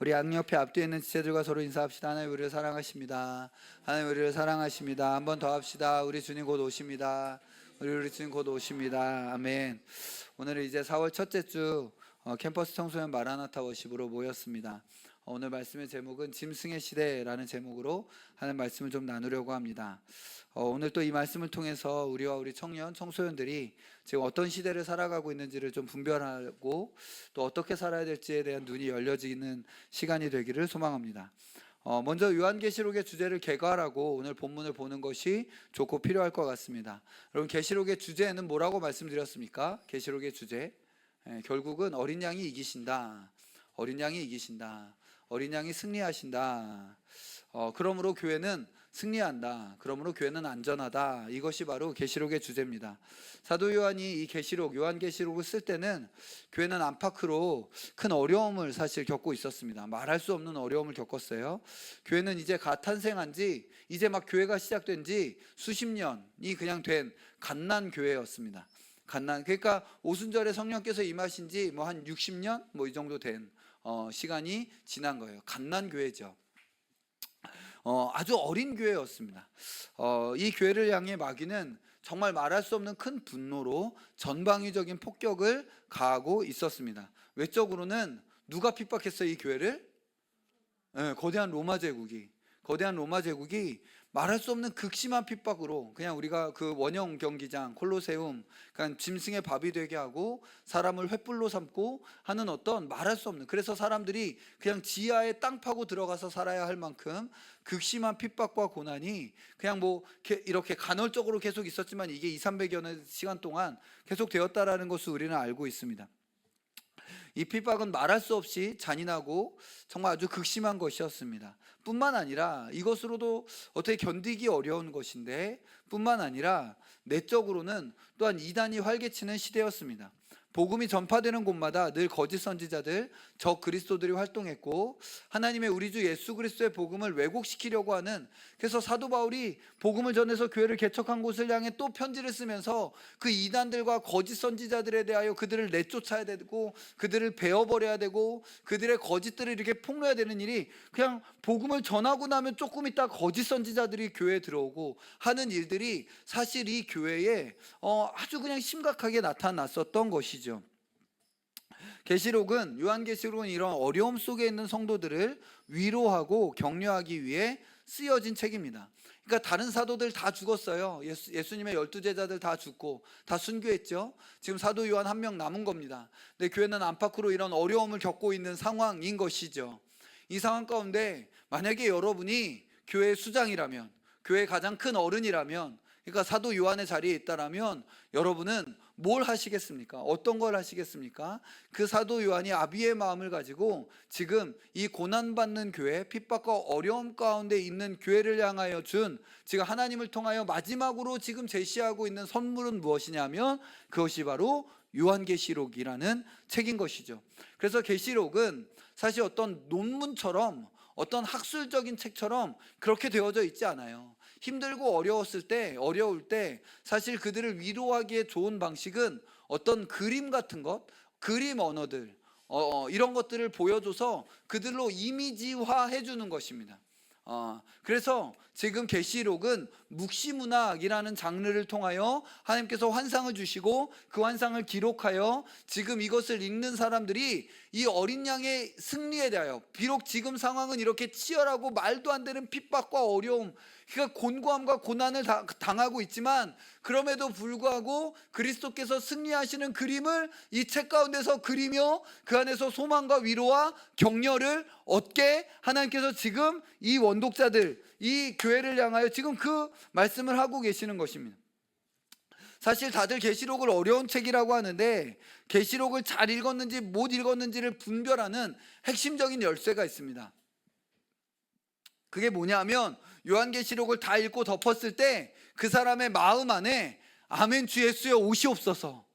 우리 양옆에 앞뒤에 있는 지체들과 서로 인사합시다. 하나님 우리를 사랑하십니다. 하나님 우리를 사랑하십니다. 한 번 더 합시다. 우리 주님 곧 오십니다. 우리 주님 곧 오십니다. 아멘. 오늘은 이제 4월 첫째 주 캠퍼스 청소년 마라나타 워십으로 모였습니다. 오늘 말씀의 제목은 짐승의 시대라는 제목으로 하는 말씀을 좀 나누려고 합니다. 오늘 또 이 말씀을 통해서 우리와 우리 청년, 청소년들이 지금 어떤 시대를 살아가고 있는지를 좀 분별하고 또 어떻게 살아야 될지에 대한 눈이 열려지는 시간이 되기를 소망합니다. 먼저 요한계시록의 주제를 개괄하고 오늘 본문을 보는 것이 좋고 필요할 것 같습니다. 여러분, 계시록의 주제는 뭐라고 말씀드렸습니까? 계시록의 주제, 결국은 어린 양이 이기신다. 어린 양이 이기신다. 어린 양이 승리하신다. 그러므로 교회는 승리한다. 그러므로 교회는 안전하다. 이것이 바로 계시록의 주제입니다. 사도 요한이 이 계시록, 요한계시록을 쓸 때는 교회는 안팎으로 큰 어려움을 사실 겪고 있었습니다. 말할 수 없는 어려움을 겪었어요. 교회는 이제 갓 탄생한 지, 이제 막 교회가 시작된 지 수십 년이 그냥 된 갓난 교회였습니다. 갓난, 그러니까 오순절에 성령께서 임하신 지 뭐 한 60년 뭐 이 정도 된 시간이 지난 거예요. 갓난 교회죠. 아주 어린 교회였습니다. 이 교회를 향해 마귀는 정말 말할 수 없는 큰 분노로 전방위적인 폭격을 가하고 있었습니다. 외적으로는 누가 핍박했어요, 이 교회를? 거대한 로마 제국이 말할 수 없는 극심한 핍박으로 그냥 우리가 그 원형 경기장 콜로세움, 그러니까 짐승의 밥이 되게 하고 사람을 횃불로 삼고 하는 어떤 말할 수 없는, 그래서 사람들이 그냥 지하에 땅 파고 들어가서 살아야 할 만큼 극심한 핍박과 고난이 그냥 뭐 이렇게 간헐적으로 계속 있었지만 이게 200~300여 시간 동안 계속 되었다라는 것을 우리는 알고 있습니다. 이 핍박은 말할 수 없이 잔인하고 정말 아주 극심한 것이었습니다. 뿐만 아니라 이것으로도 어떻게 견디기 어려운 것인데, 뿐만 아니라 내적으로는 또한 이단이 활개치는 시대였습니다. 복음이 전파되는 곳마다 늘 거짓 선지자들, 적 그리스도들이 활동했고 하나님의 우리 주 예수 그리스도의 복음을 왜곡시키려고 하는, 그래서 사도 바울이 복음을 전해서 교회를 개척한 곳을 향해 또 편지를 쓰면서 그 이단들과 거짓 선지자들에 대하여 그들을 내쫓아야 되고 그들을 베어버려야 되고 그들의 거짓들을 이렇게 폭로해야 되는 일이, 그냥 복음을 전하고 나면 조금 있다 거짓 선지자들이 교회에 들어오고 하는 일들이 사실 이 교회에 아주 그냥 심각하게 나타났었던 것이죠. 계시록은, 요한계시록은 이런 어려움 속에 있는 성도들을 위로하고 격려하기 위해 쓰여진 책입니다. 그러니까 다른 사도들 다 죽었어요. 예수님의 12제자들 다 죽고 다 순교했죠. 지금 사도 요한 한 명 남은 겁니다. 근데 교회는 안팎으로 이런 어려움을 겪고 있는 상황인 것이죠. 이 상황 가운데 만약에 여러분이 교회의 수장이라면, 교회의 가장 큰 어른이라면, 그러니까 사도 요한의 자리에 있다라면 여러분은 뭘 하시겠습니까? 어떤 걸 하시겠습니까? 그 사도 요한이 아비의 마음을 가지고 지금 이 고난받는 교회, 핍박과 어려움 가운데 있는 교회를 향하여 준, 지금 하나님을 통하여 마지막으로 지금 제시하고 있는 선물은 무엇이냐면 그것이 바로 요한계시록이라는 책인 것이죠. 그래서 계시록은 사실 어떤 논문처럼, 어떤 학술적인 책처럼 그렇게 되어져 있지 않아요. 힘들고 어려울 때 사실 그들을 위로하기에 좋은 방식은 어떤 그림 같은 것, 그림 언어들, 이런 것들을 보여줘서 그들로 이미지화 해주는 것입니다. 그래서 지금 계시록은 묵시문학이라는 장르를 통하여 하나님께서 환상을 주시고 그 환상을 기록하여 지금 이것을 읽는 사람들이 이 어린 양의 승리에 대하여, 비록 지금 상황은 이렇게 치열하고 말도 안 되는 핍박과 어려움, 그러니까 곤고함과 고난을 당하고 있지만 그럼에도 불구하고 그리스도께서 승리하시는 그림을 이 책 가운데서 그리며 그 안에서 소망과 위로와 격려를 얻게 하나님께서 지금 이 원독자들, 이 교회를 향하여 지금 그 말씀을 하고 계시는 것입니다. 사실 다들 계시록을 어려운 책이라고 하는데 계시록을 잘 읽었는지 못 읽었는지를 분별하는 핵심적인 열쇠가 있습니다. 그게 뭐냐면 요한계시록을 다 읽고 덮었을 때 그 사람의 마음 안에 아멘 주 예수여 오시옵소서,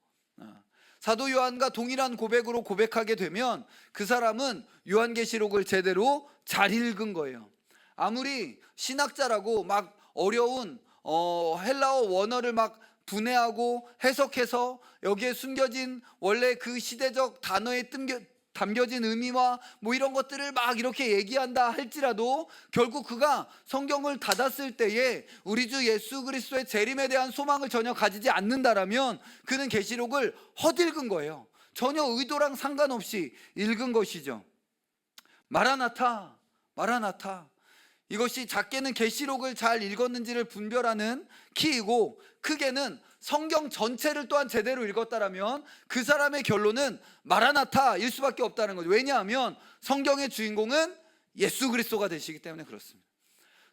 사도 요한과 동일한 고백으로 고백하게 되면 그 사람은 요한계시록을 제대로 잘 읽은 거예요. 아무리 신학자라고 막 어려운 헬라어 원어를 막 분해하고 해석해서 여기에 숨겨진 원래 그 시대적 단어의 담겨진 의미와 뭐 이런 것들을 막 이렇게 얘기한다 할지라도 결국 그가 성경을 닫았을 때에 우리 주 예수 그리스도의 재림에 대한 소망을 전혀 가지지 않는다라면 그는 계시록을 헛읽은 거예요. 전혀 의도랑 상관없이 읽은 것이죠. 마라나타, 마라나타. 이것이 작게는 계시록을 잘 읽었는지를 분별하는 키이고, 크게는 성경 전체를 또한 제대로 읽었다라면 그 사람의 결론은 마라나타일 수밖에 없다는 거죠. 왜냐하면 성경의 주인공은 예수 그리스도가 되시기 때문에 그렇습니다.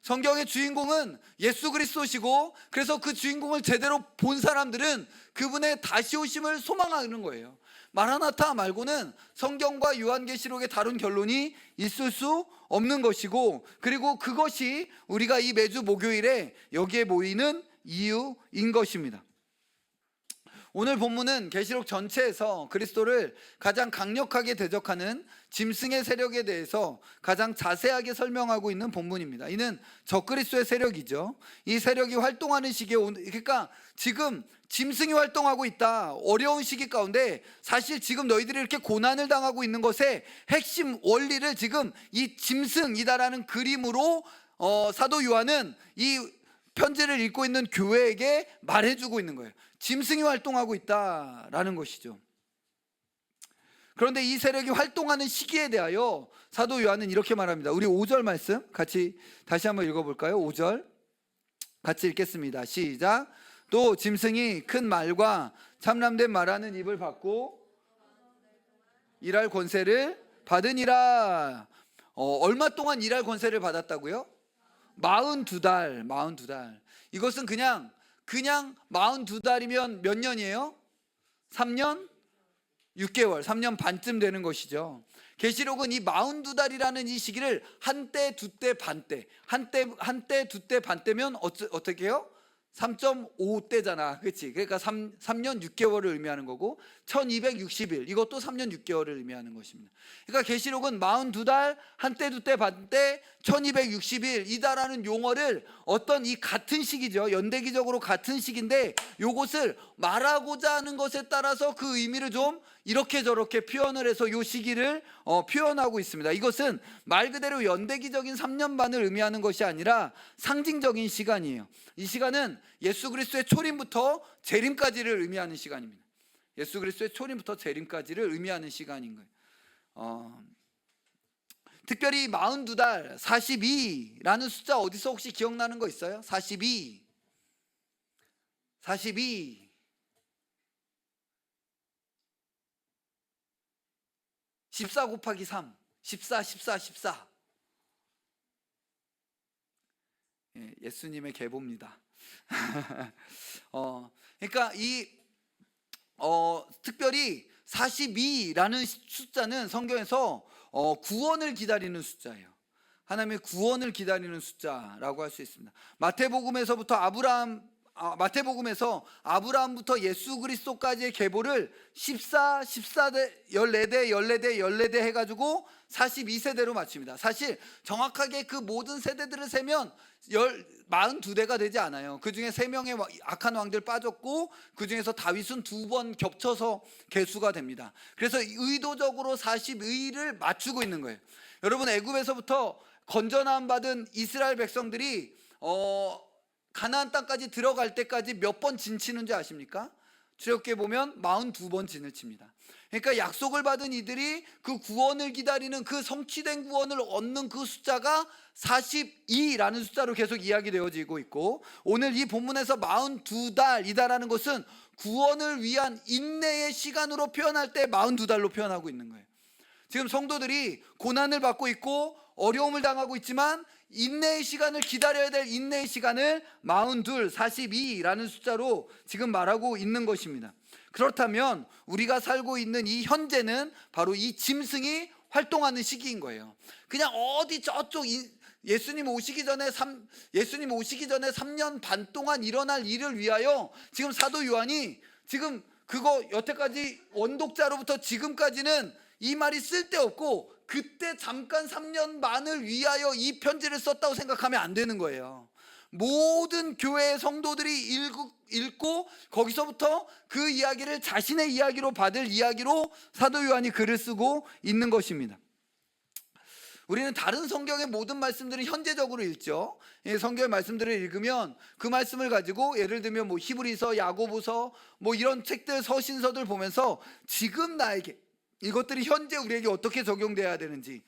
성경의 주인공은 예수 그리스도시고, 그래서 그 주인공을 제대로 본 사람들은 그분의 다시 오심을 소망하는 거예요. 마라나타 말고는 성경과 요한계시록에 다룬 결론이 있을 수 없는 것이고, 그리고 그것이 우리가 이 매주 목요일에 여기에 모이는 이유인 것입니다. 오늘 본문은 계시록 전체에서 그리스도를 가장 강력하게 대적하는 짐승의 세력에 대해서 가장 자세하게 설명하고 있는 본문입니다. 이는 적그리스도의 세력이죠. 이 세력이 활동하는 시기에, 그러니까 지금 짐승이 활동하고 있다, 어려운 시기 가운데 사실 지금 너희들이 이렇게 고난을 당하고 있는 것의 핵심 원리를 지금 이 짐승이다라는 그림으로 사도 요한은 이 편지를 읽고 있는 교회에게 말해주고 있는 거예요. 짐승이 활동하고 있다라는 것이죠. 그런데 이 세력이 활동하는 시기에 대하여 사도 요한은 이렇게 말합니다. 우리 5절 말씀 같이 다시 한번 읽어볼까요? 5절 같이 읽겠습니다. 시작. 또 짐승이 큰 말과 참람된 말하는 입을 받고 일할 권세를 받으니라. 얼마 동안 일할 권세를 받았다고요? 42달, 42달. 이것은 그냥 42달이면 몇 년이에요? 3년 6개월, 3년 반쯤 되는 것이죠. 계시록은 이 42달이라는 이 시기를 한때, 두때, 반때, 한때, 두때, 반때면 어떻게 해요? 3.5대잖아, 그렇지? 그러니까 3년 6개월을 의미하는 거고, 1260일, 이것도 3년 6개월을 의미하는 것입니다. 그러니까 계시록은 42달, 한때, 두때, 반때, 1260일 이다라는 용어를 어떤 이 같은 시기죠, 연대기적으로 같은 시기인데 요것을 말하고자 하는 것에 따라서 그 의미를 좀 이렇게 저렇게 표현을 해서 요 시기를 표현하고 있습니다. 이것은 말 그대로 연대기적인 3년 반을 의미하는 것이 아니라 상징적인 시간이에요. 이 시간은 예수 그리스도의 초림부터 재림까지를 의미하는 시간입니다. 예수 그리스도의 초림부터 재림까지를 의미하는 시간인 거예요. 특별히 42달, 42라는 숫자 어디서 혹시 기억나는 거 있어요? 42 14 곱하기 3 14 예수님의 계보입니다. 그러니까 특별히 42라는 숫자는 성경에서 구원을 기다리는 숫자예요. 하나님의 구원을 기다리는 숫자라고 할 수 있습니다. 마태복음에서 아브라함부터 예수 그리스도까지의 계보를 14대, 14대 해가지고 42세대로 맞춥니다. 사실 정확하게 그 모든 세대들을 세면 42대가 되지 않아요. 그 중에 3명의 악한 왕들 빠졌고, 그 중에서 다윗은 2번 겹쳐서 개수가 됩니다. 그래서 의도적으로 42를 맞추고 있는 거예요. 여러분, 애굽에서부터 건전함 받은 이스라엘 백성들이 가나안 땅까지 들어갈 때까지 몇 번 진치는 줄 아십니까? 출애굽기에 보면 42번 진을 칩니다. 그러니까 약속을 받은 이들이 그 구원을 기다리는, 그 성취된 구원을 얻는 그 숫자가 42라는 숫자로 계속 이야기되어지고 있고, 오늘 이 본문에서 42달이다라는 것은 구원을 위한 인내의 시간으로 표현할 때 42달로 표현하고 있는 거예요. 지금 성도들이 고난을 받고 있고 어려움을 당하고 있지만 인내의 시간을 기다려야 될 인내의 시간을 42, 42라는 숫자로 지금 말하고 있는 것입니다. 그렇다면 우리가 살고 있는 이 현재는 바로 이 짐승이 활동하는 시기인 거예요. 그냥 어디 저쪽 예수님 오시기 전에 3년 반 동안 일어날 일을 위하여 지금 사도 요한이 지금 그거 여태까지 원독자로부터 지금까지는 이 말이 쓸데없고 그때 잠깐 3년 반을 위하여 이 편지를 썼다고 생각하면 안 되는 거예요. 모든 교회의 성도들이 읽고 거기서부터 그 이야기를 자신의 이야기로 받을 이야기로 사도 요한이 글을 쓰고 있는 것입니다. 우리는 다른 성경의 모든 말씀들은 현재적으로 읽죠. 성경의 말씀들을 읽으면 그 말씀을 가지고 예를 들면 뭐 히브리서, 야고보서 뭐 이런 책들, 서신서들 보면서 지금 나에게 이것들이 현재 우리에게 어떻게 적용돼야 되는지를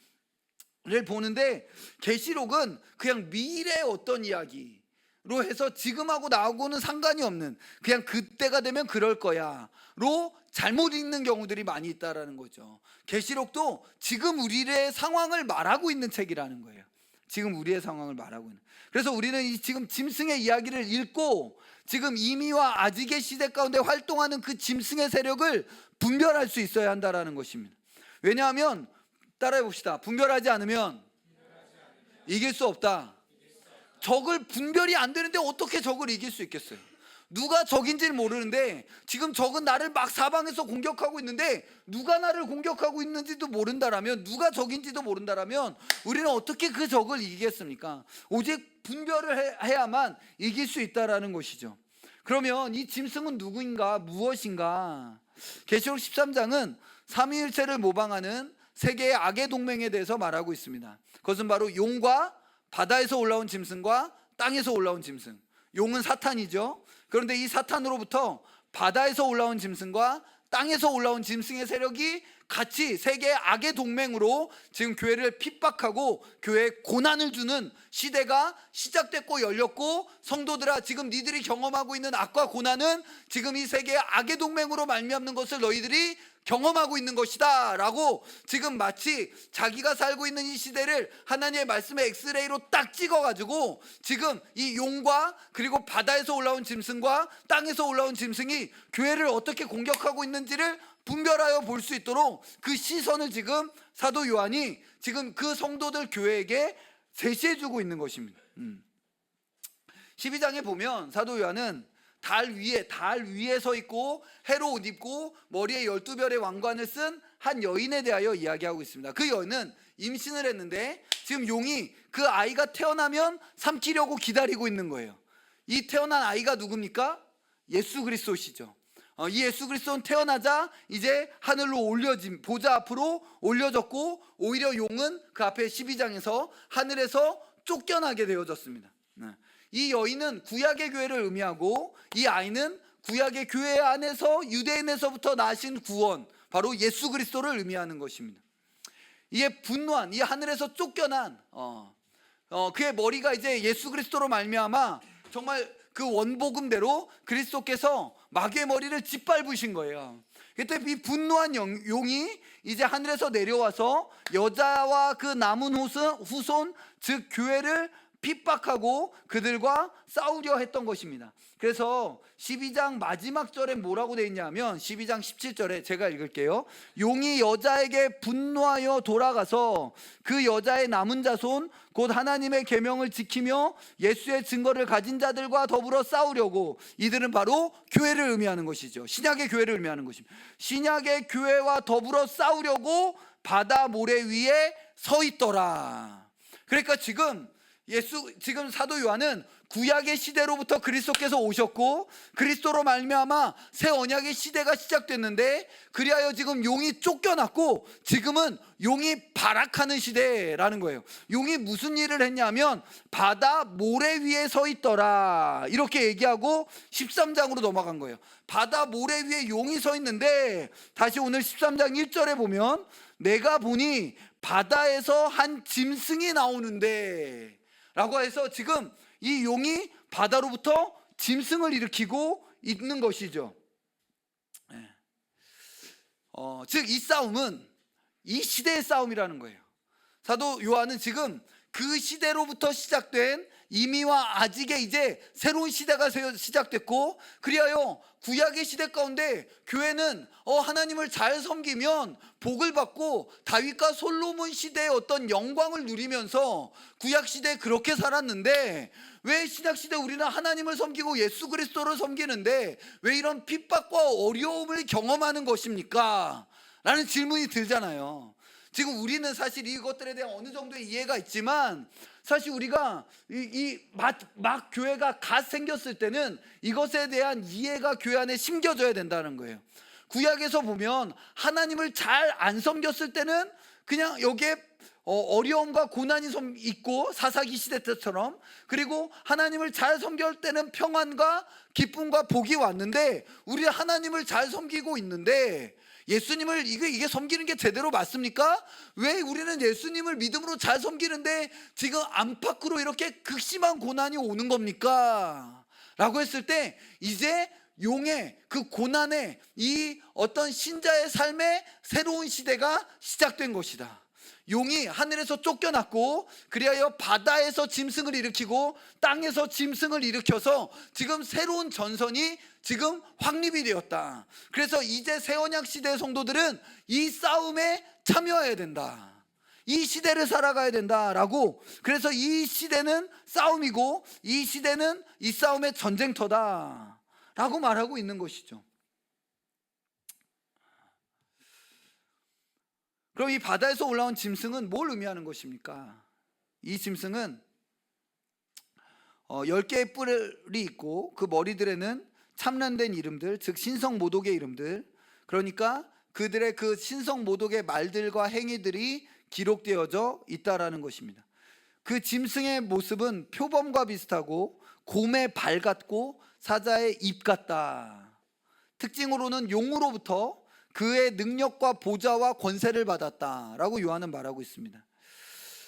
보는데, 계시록은 그냥 미래의 어떤 이야기로 해서 지금하고 나하고는 상관이 없는, 그냥 그때가 되면 그럴 거야 로 잘못 읽는 경우들이 많이 있다라는 거죠. 계시록도 지금 우리의 상황을 말하고 있는 책이라는 거예요. 지금 우리의 상황을 말하고 있는. 그래서 우리는 이 지금 짐승의 이야기를 읽고 지금 이미와 아직의 시대 가운데 활동하는 그 짐승의 세력을 분별할 수 있어야 한다라는 것입니다. 왜냐하면 따라해 봅시다. 분별하지 않으면 이길 수 없다. 적을 분별이 안 되는데 어떻게 적을 이길 수 있겠어요? 누가 적인지를 모르는데 지금 적은 나를 막 사방에서 공격하고 있는데 누가 나를 공격하고 있는지도 모른다라면, 누가 적인지도 모른다라면 우리는 어떻게 그 적을 이기겠습니까? 오직 분별을 해야만 이길 수 있다라는 것이죠. 그러면 이 짐승은 누구인가, 무엇인가? 계시록 13장은 삼위일체를 모방하는 세계의 악의 동맹에 대해서 말하고 있습니다. 그것은 바로 용과 바다에서 올라온 짐승과 땅에서 올라온 짐승. 용은 사탄이죠. 그런데 이 사탄으로부터 바다에서 올라온 짐승과 땅에서 올라온 짐승의 세력이 같이 세계의 악의 동맹으로 지금 교회를 핍박하고 교회에 고난을 주는 시대가 시작됐고 열렸고, 성도들아 지금 니들이 경험하고 있는 악과 고난은 지금 이 세계의 악의 동맹으로 말미암는 것을 너희들이 경험하고 있는 것이다 라고, 지금 마치 자기가 살고 있는 이 시대를 하나님의 말씀의 엑스레이로 딱 찍어가지고 지금 이 용과 그리고 바다에서 올라온 짐승과 땅에서 올라온 짐승이 교회를 어떻게 공격하고 있는지를 분별하여 볼 수 있도록 그 시선을 지금 사도 요한이 지금 그 성도들 교회에게 제시해주고 있는 것입니다. 12장에 보면 사도 요한은 달 위에 서 있고 해로 옷 입고 머리에 12별의 왕관을 쓴 한 여인에 대하여 이야기하고 있습니다. 그 여인은 임신을 했는데 지금 용이 그 아이가 태어나면 삼키려고 기다리고 있는 거예요. 이 태어난 아이가 누굽니까? 예수 그리스도시죠. 이 예수 그리스도는 태어나자 이제 하늘로 올려진 보좌 앞으로 올려졌고, 오히려 용은 그 앞에 12장에서 하늘에서 쫓겨나게 되어졌습니다. 이 여인은 구약의 교회를 의미하고, 이 아이는 구약의 교회 안에서 유대인에서부터 나신 구원, 바로 예수 그리스도를 의미하는 것입니다. 이에 분노한, 이 하늘에서 쫓겨난 그의 머리가 이제 예수 그리스도로 말미암아 정말 그 원복음대로 그리스도께서 마귀의 머리를 짓밟으신 거예요. 그때 이 분노한 용이 이제 하늘에서 내려와서 여자와 그 남은 후손 즉 교회를 핍박하고 그들과 싸우려 했던 것입니다. 그래서 12장 마지막 절에 뭐라고 되어 있냐면 12장 17절에 제가 읽을게요. 용이 여자에게 분노하여 돌아가서 그 여자의 남은 자손 곧 하나님의 계명을 지키며 예수의 증거를 가진 자들과 더불어 싸우려고, 이들은 바로 교회를 의미하는 것이죠. 신약의 교회를 의미하는 것입니다. 신약의 교회와 더불어 싸우려고 바다 모래 위에 서 있더라. 그러니까 지금 사도 요한은 구약의 시대로부터 그리스도께서 오셨고 그리스도로 말미암아 새 언약의 시대가 시작됐는데, 그리하여 지금 용이 쫓겨났고 지금은 용이 발악하는 시대라는 거예요. 용이 무슨 일을 했냐면 바다 모래 위에 서 있더라 이렇게 얘기하고 13장으로 넘어간 거예요. 바다 모래 위에 용이 서 있는데, 다시 오늘 13장 1절에 보면 내가 보니 바다에서 한 짐승이 나오는데 라고 해서 지금 이 용이 바다로부터 짐승을 일으키고 있는 것이죠. 즉 이 싸움은 이 시대의 싸움이라는 거예요. 사도 요한은 지금 그 시대로부터 시작된 이미와 아직의 이제 새로운 시대가 시작됐고, 그리하여 구약의 시대 가운데 교회는 하나님을 잘 섬기면 복을 받고 다윗과 솔로몬 시대의 어떤 영광을 누리면서 구약 시대에 그렇게 살았는데, 왜 신약 시대 우리는 하나님을 섬기고 예수 그리스도를 섬기는데 왜 이런 핍박과 어려움을 경험하는 것입니까? 라는 질문이 들잖아요. 지금 우리는 사실 이것들에 대한 어느 정도의 이해가 있지만 사실 우리가 막 교회가 갓 생겼을 때는 이것에 대한 이해가 교회 안에 심겨져야 된다는 거예요. 구약에서 보면 하나님을 잘 안 섬겼을 때는 그냥 여기에 어려움과 고난이 있고 사사기 시대 때처럼, 그리고 하나님을 잘 섬길 때는 평안과 기쁨과 복이 왔는데 우리 하나님을 잘 섬기고 있는데 예수님을 이게 섬기는 게 제대로 맞습니까? 왜 우리는 예수님을 믿음으로 잘 섬기는데 지금 안팎으로 이렇게 극심한 고난이 오는 겁니까? 라고 했을 때 이제 용의 그 고난의 이 어떤 신자의 삶의 새로운 시대가 시작된 것이다. 용이 하늘에서 쫓겨났고 그리하여 바다에서 짐승을 일으키고 땅에서 짐승을 일으켜서 지금 새로운 전선이 지금 확립이 되었다. 그래서 이제 새 언약 시대의 성도들은 이 싸움에 참여해야 된다. 이 시대를 살아가야 된다라고. 그래서 이 시대는 싸움이고 이 시대는 이 싸움의 전쟁터다 라고 말하고 있는 것이죠. 그럼 이 바다에서 올라온 짐승은 뭘 의미하는 것입니까? 이 짐승은 10개의 뿔이 있고 그 머리들에는 참란된 이름들, 즉 신성 모독의 이름들, 그러니까 그들의 그 신성 모독의 말들과 행위들이 기록되어져 있다라는 것입니다. 그 짐승의 모습은 표범과 비슷하고 곰의 발 같고 사자의 입 같다. 특징으로는 용으로부터 그의 능력과 보좌와 권세를 받았다라고 요한은 말하고 있습니다.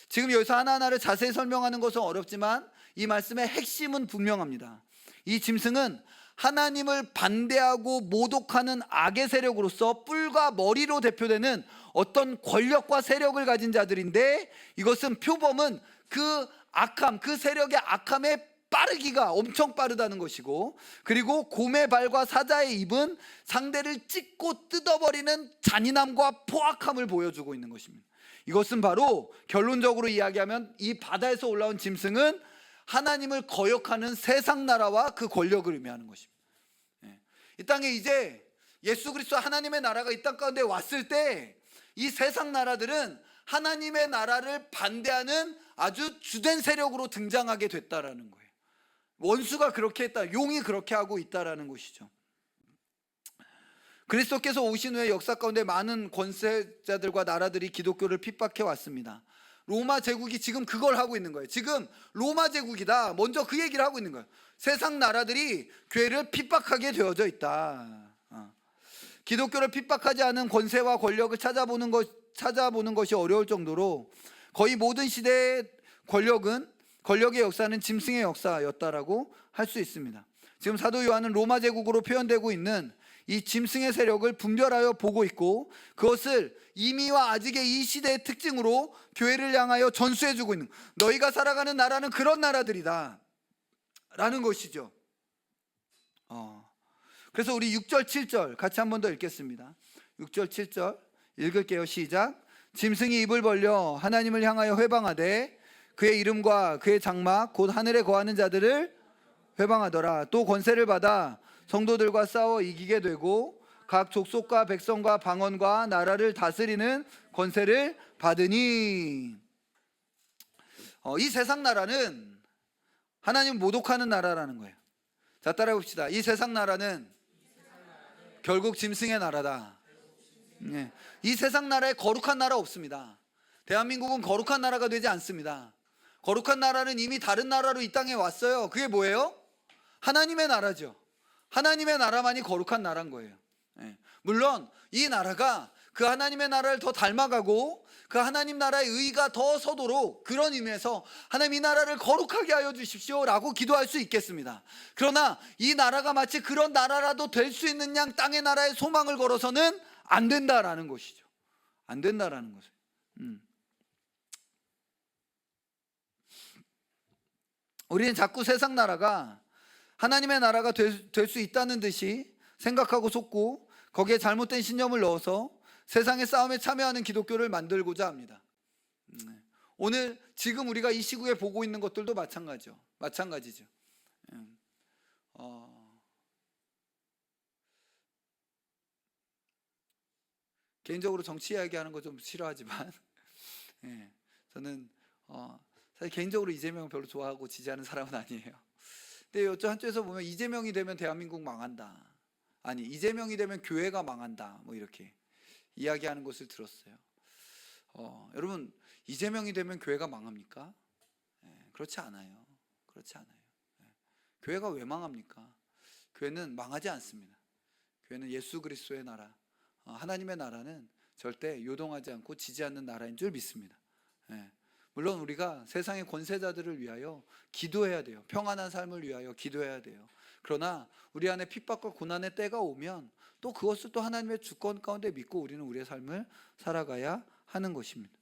지금 여기서 하나하나를 자세히 설명하는 것은 어렵지만 이 말씀의 핵심은 분명합니다. 이 짐승은 하나님을 반대하고 모독하는 악의 세력으로서 뿔과 머리로 대표되는 어떤 권력과 세력을 가진 자들인데, 이것은 표범은 그 악함, 그 세력의 악함에 빠르기가 엄청 빠르다는 것이고, 그리고 곰의 발과 사자의 입은 상대를 찢고 뜯어버리는 잔인함과 포악함을 보여주고 있는 것입니다. 이것은 바로 결론적으로 이야기하면 이 바다에서 올라온 짐승은 하나님을 거역하는 세상 나라와 그 권력을 의미하는 것입니다. 이 땅에 이제 예수 그리스도 하나님의 나라가 이 땅 가운데 왔을 때 이 세상 나라들은 하나님의 나라를 반대하는 아주 주된 세력으로 등장하게 됐다라는 거예요. 원수가 그렇게 했다, 용이 그렇게 하고 있다라는 것이죠. 그리스도께서 오신 후에 역사 가운데 많은 권세자들과 나라들이 기독교를 핍박해 왔습니다. 로마 제국이 지금 그걸 하고 있는 거예요. 지금 로마 제국이다, 먼저 그 얘기를 하고 있는 거예요. 세상 나라들이 교회를 핍박하게 되어져 있다. 기독교를 핍박하지 않은 권세와 권력을 찾아보는 것이 어려울 정도로 거의 모든 시대의 권력의 역사는 짐승의 역사였다라고 할 수 있습니다. 지금 사도 요한은 로마 제국으로 표현되고 있는 이 짐승의 세력을 분별하여 보고 있고, 그것을 이미와 아직의 이 시대의 특징으로 교회를 향하여 전수해주고 있는, 너희가 살아가는 나라는 그런 나라들이다 라는 것이죠. 그래서 우리 6절 7절 같이 한 번 더 읽겠습니다. 6절 7절 읽을게요. 시작. 짐승이 입을 벌려 하나님을 향하여 회방하되 그의 이름과 그의 장막 곧 하늘에 거하는 자들을 회방하더라. 또 권세를 받아 성도들과 싸워 이기게 되고 각 족속과 백성과 방언과 나라를 다스리는 권세를 받으니. 이 세상 나라는 하나님 모독하는 나라라는 거예요. 자, 따라해 봅시다. 이 세상 나라는 결국 짐승의 나라다. 이 세상 나라에 거룩한 나라 없습니다. 대한민국은 거룩한 나라가 되지 않습니다. 거룩한 나라는 이미 다른 나라로 이 땅에 왔어요. 그게 뭐예요? 하나님의 나라죠. 하나님의 나라만이 거룩한 나라인 거예요. 물론 이 나라가 그 하나님의 나라를 더 닮아가고 그 하나님 나라의 의의가 더 서도록, 그런 의미에서 하나님 이 나라를 거룩하게 하여 주십시오 라고 기도할 수 있겠습니다. 그러나 이 나라가 마치 그런 나라라도 될 수 있는 양 땅의 나라에 소망을 걸어서는 안 된다라는 것이죠. 안 된다라는 것을. 우리는 자꾸 세상 나라가 하나님의 나라가 될 수 있다는 듯이 생각하고 속고 거기에 잘못된 신념을 넣어서 세상의 싸움에 참여하는 기독교를 만들고자 합니다. 오늘 지금 우리가 이 시국에 보고 있는 것들도 마찬가지죠. 개인적으로 정치 이야기하는 거 좀 싫어하지만 예, 저는 사실 개인적으로 이재명 별로 좋아하고 지지하는 사람은 아니에요. 근데 이쪽 한쪽에서 보면 이재명이 되면 대한민국 망한다, 아니 이재명이 되면 교회가 망한다, 뭐 이렇게 이야기하는 것을 들었어요. 여러분, 이재명이 되면 교회가 망합니까? 그렇지 않아요. 그렇지 않아요. 교회가 왜 망합니까? 교회는 망하지 않습니다. 교회는 예수 그리스도의 나라, 하나님의 나라는 절대 요동하지 않고 지지 않는 나라인 줄 믿습니다. 물론 우리가 세상의 권세자들을 위하여 기도해야 돼요. 평안한 삶을 위하여 기도해야 돼요. 그러나 우리 안에 핍박과 고난의 때가 오면 또 그것을 또 하나님의 주권 가운데 믿고 우리는 우리의 삶을 살아가야 하는 것입니다.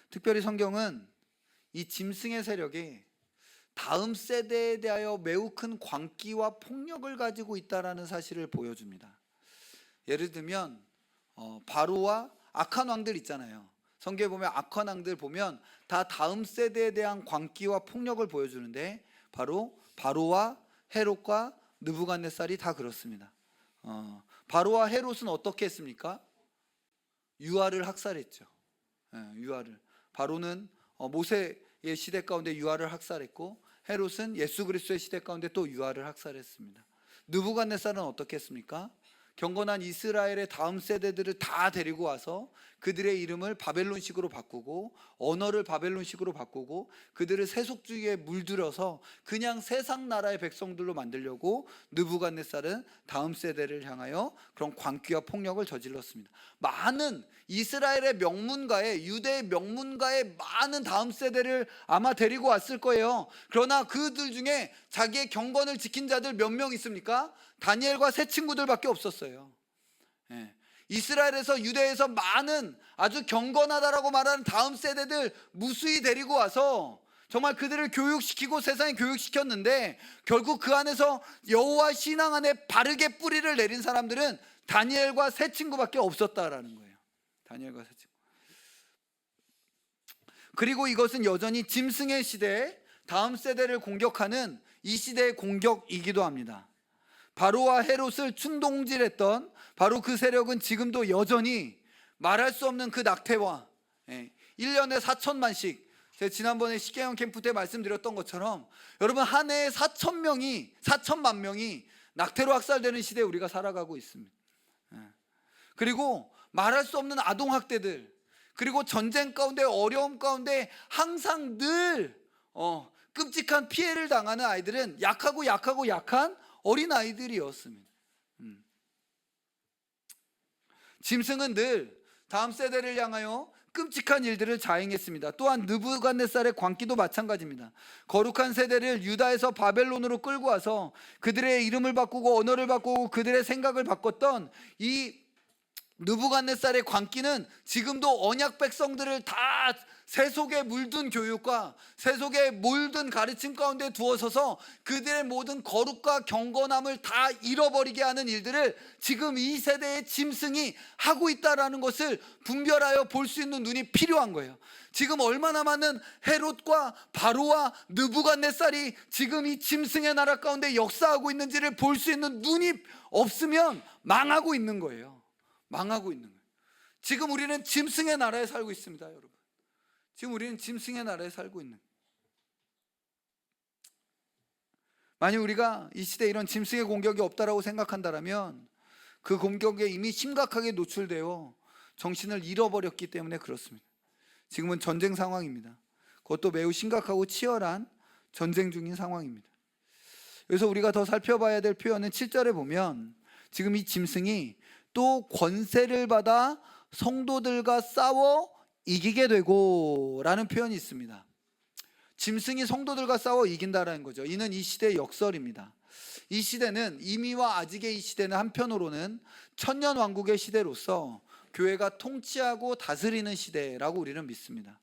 특별히 성경은 이 짐승의 세력이 다음 세대에 대하여 매우 큰 광기와 폭력을 가지고 있다라는 사실을 보여줍니다. 예를 들면 바로와 악한 왕들 있잖아요. 성경에 보면 악한 왕들 보면 다 다음 세대에 대한 광기와 폭력을 보여주는데 바로 바로와 헤롯과 느부갓네살이 다 그렇습니다. 바로와 헤롯은 어떻게 했습니까? 유아를 학살했죠. 유아를. 바로는 모세의 시대 가운데 유아를 학살했고 헤롯은 예수 그리스도의 시대 가운데 또 유아를 학살했습니다. 느부갓네살은 어떻게 했습니까? 경건한 이스라엘의 다음 세대들을 다 데리고 와서 그들의 이름을 바벨론식으로 바꾸고 언어를 바벨론식으로 바꾸고 그들을 세속주의에 물들여서 그냥 세상 나라의 백성들로 만들려고 느부갓네살은 다음 세대를 향하여 그런 광기와 폭력을 저질렀습니다. 많은 이스라엘의 명문가의, 유대의 명문가의 많은 다음 세대를 아마 데리고 왔을 거예요. 그러나 그들 중에 자기의 경건을 지킨 자들 몇 명 있습니까? 다니엘과 세 친구들밖에 없었어요. 이스라엘에서, 유대에서 많은 아주 경건하다라고 말하는 다음 세대들 무수히 데리고 와서 정말 그들을 교육시키고 세상에 교육시켰는데 결국 그 안에서 여호와 신앙 안에 바르게 뿌리를 내린 사람들은 다니엘과 세 친구밖에 없었다라는 거예요. 다니엘과 세 친구. 그리고 이것은 여전히 짐승의 시대, 다음 세대를 공격하는 이 시대의 공격이기도 합니다. 바로와 헤롯을 충동질했던 바로 그 세력은 지금도 여전히 말할 수 없는 그 낙태와 1년에 4천만씩, 제가 지난번에 십계명 캠프 때 말씀드렸던 것처럼 여러분 한 해에 4천만 명이 낙태로 학살되는 시대에 우리가 살아가고 있습니다. 그리고 말할 수 없는 아동학대들, 그리고 전쟁 가운데 어려움 가운데 항상 늘 끔찍한 피해를 당하는 아이들은 약하고 약한 어린 아이들이었습니다. 짐승은 늘 다음 세대를 향하여 끔찍한 일들을 자행했습니다. 또한 느부갓네살의 광기도 마찬가지입니다. 거룩한 세대를 유다에서 바벨론으로 끌고 와서 그들의 이름을 바꾸고 언어를 바꾸고 그들의 생각을 바꿨던 이 느부갓네살의 광기는 지금도 언약 백성들을 다 세속에 물든 교육과 세속에 물든 가르침 가운데 두어서서 그들의 모든 거룩과 경건함을 다 잃어버리게 하는 일들을 지금 이 세대의 짐승이 하고 있다라는 것을 분별하여 볼 수 있는 눈이 필요한 거예요. 지금 얼마나 많은 헤롯과 바로와 느부갓네살이 지금 이 짐승의 나라 가운데 역사하고 있는지를 볼 수 있는 눈이 없으면 망하고 있는 거예요. 망하고 있는 거예요. 지금 우리는 짐승의 나라에 살고 있습니다, 여러분. 지금 우리는 짐승의 나라에 살고 있는. 만약 우리가 이 시대에 이런 짐승의 공격이 없다라고 생각한다면 그 공격에 이미 심각하게 노출되어 정신을 잃어버렸기 때문에 그렇습니다. 지금은 전쟁 상황입니다. 그것도 매우 심각하고 치열한 전쟁 중인 상황입니다. 그래서 우리가 더 살펴봐야 될 표현은 7절에 보면 지금 이 짐승이 또 권세를 받아 성도들과 싸워 이기게 되고 라는 표현이 있습니다. 짐승이 성도들과 싸워 이긴다라는 거죠. 이는 이 시대의 역설입니다. 이 시대는 이미와 아직의 이 시대는 한편으로는 천년왕국의 시대로서 교회가 통치하고 다스리는 시대라고 우리는 믿습니다.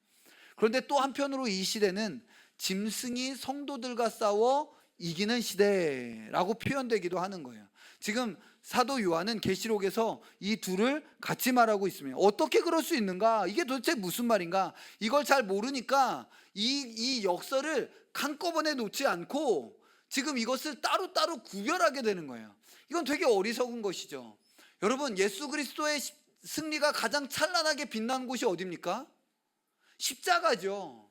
그런데 또 한편으로 이 시대는 짐승이 성도들과 싸워 이기는 시대라고 표현되기도 하는 거예요. 지금 사도 요한은 계시록에서 이 둘을 같이 말하고 있습니다. 어떻게 그럴 수 있는가? 이게 도대체 무슨 말인가? 이걸 잘 모르니까 이 역설을 한꺼번에 놓지 않고 지금 이것을 따로따로 구별하게 되는 거예요. 이건 되게 어리석은 것이죠. 여러분, 예수 그리스도의 승리가 가장 찬란하게 빛난 곳이 어디입니까? 십자가죠.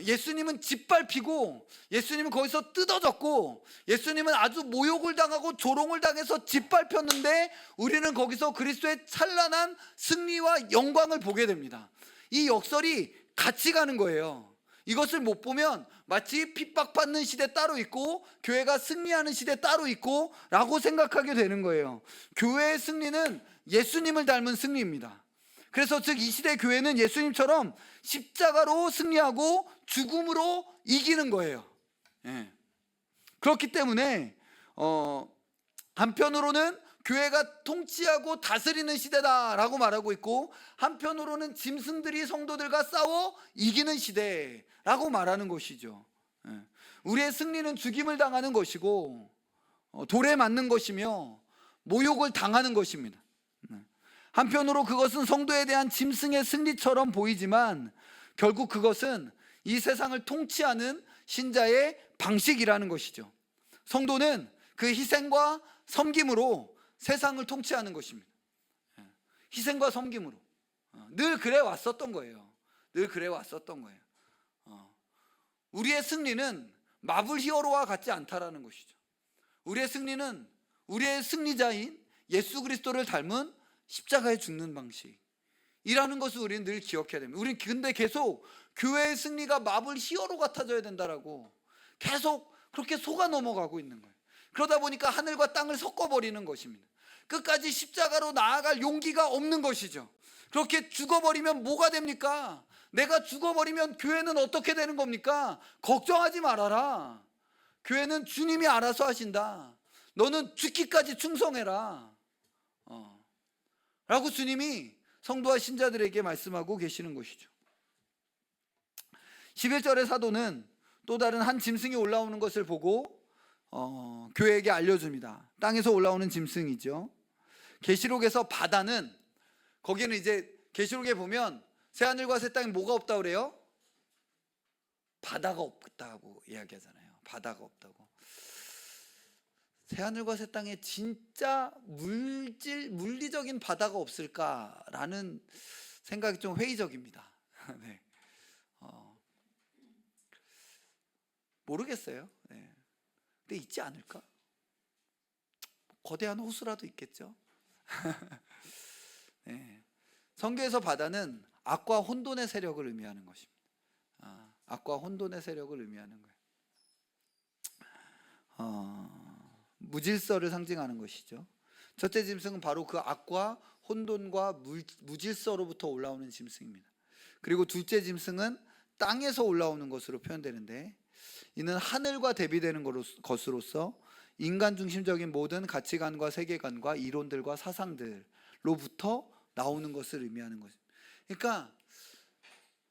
예수님은 짓밟히고, 예수님은 거기서 뜯어졌고, 예수님은 아주 모욕을 당하고 조롱을 당해서 짓밟혔는데 우리는 거기서 그리스도의 찬란한 승리와 영광을 보게 됩니다. 이 역설이 같이 가는 거예요. 이것을 못 보면 마치 핍박받는 시대 따로 있고 교회가 승리하는 시대 따로 있고 라고 생각하게 되는 거예요. 교회의 승리는 예수님을 닮은 승리입니다. 그래서 즉 이 시대 교회는 예수님처럼 십자가로 승리하고 죽음으로 이기는 거예요. 그렇기 때문에 한편으로는 교회가 통치하고 다스리는 시대다라고 말하고 있고, 한편으로는 짐승들이 성도들과 싸워 이기는 시대라고 말하는 것이죠. 우리의 승리는 죽임을 당하는 것이고 돌에 맞는 것이며 모욕을 당하는 것입니다. 한편으로 그것은 성도에 대한 짐승의 승리처럼 보이지만 결국 그것은 이 세상을 통치하는 신자의 방식이라는 것이죠. 성도는 그 희생과 섬김으로 세상을 통치하는 것입니다. 희생과 섬김으로 늘 그래 왔었던 거예요. 늘 그래 왔었던 거예요. 우리의 승리는 마블 히어로와 같지 않다라는 것이죠. 우리의 승리는 우리의 승리자인 예수 그리스도를 닮은 십자가에 죽는 방식이라는 것을 우리는 늘 기억해야 됩니다. 우리는 근데 계속 교회의 승리가 마블 히어로 같아져야 된다라고 계속 그렇게 속아 넘어가고 있는 거예요. 그러다 보니까 하늘과 땅을 섞어버리는 것입니다. 끝까지 십자가로 나아갈 용기가 없는 것이죠. 그렇게 죽어버리면 뭐가 됩니까? 내가 죽어버리면 교회는 어떻게 되는 겁니까? 걱정하지 말아라. 교회는 주님이 알아서 하신다. 너는 죽기까지 충성해라 라고 주님이 성도와 신자들에게 말씀하고 계시는 것이죠. 11절의 사도는 또 다른 한 짐승이 올라오는 것을 보고 교회에게 알려줍니다. 땅에서 올라오는 짐승이죠. 계시록에서 바다는, 거기는 이제 계시록에 보면 새하늘과 새 땅에 뭐가 없다고 그래요? 바다가 없다고 이야기하잖아요. 바다가 없다고. 새하늘과 새 땅에 진짜 물리적인 바다가 없을까라는 생각이 좀 회의적입니다. 네. 모르겠어요. 네. 근데 있지 않을까? 거대한 호수라도 있겠죠. 네. 성경에서 바다는 악과 혼돈의 세력을 의미하는 것입니다. 악과 혼돈의 세력을 의미하는 거예요. 무질서를 상징하는 것이죠. 첫째 짐승은 바로 그 악과 혼돈과 무질서로부터 올라오는 짐승입니다. 그리고 둘째 짐승은 땅에서 올라오는 것으로 표현되는데, 이는 하늘과 대비되는 것으로서 인간 중심적인 모든 가치관과 세계관과 이론들과 사상들로부터 나오는 것을 의미하는 것입니다. 그러니까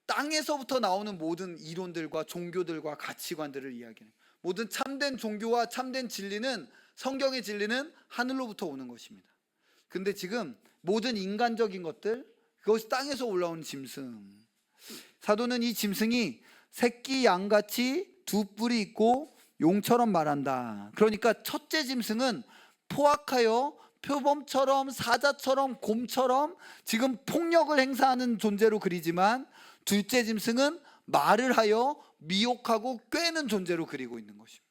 땅에서부터 나오는 모든 이론들과 종교들과 가치관들을 이야기해요. 모든 참된 종교와 참된 진리는, 성경의 진리는 하늘로부터 오는 것입니다. 근데 지금 모든 인간적인 것들, 그것이 땅에서 올라오는 짐승. 사도는 이 짐승이 새끼 양같이 두 뿔이 있고 용처럼 말한다. 그러니까 첫째 짐승은 포악하여 표범처럼 사자처럼 곰처럼 지금 폭력을 행사하는 존재로 그리지만, 둘째 짐승은 말을 하여 미혹하고 꿰는 존재로 그리고 있는 것입니다.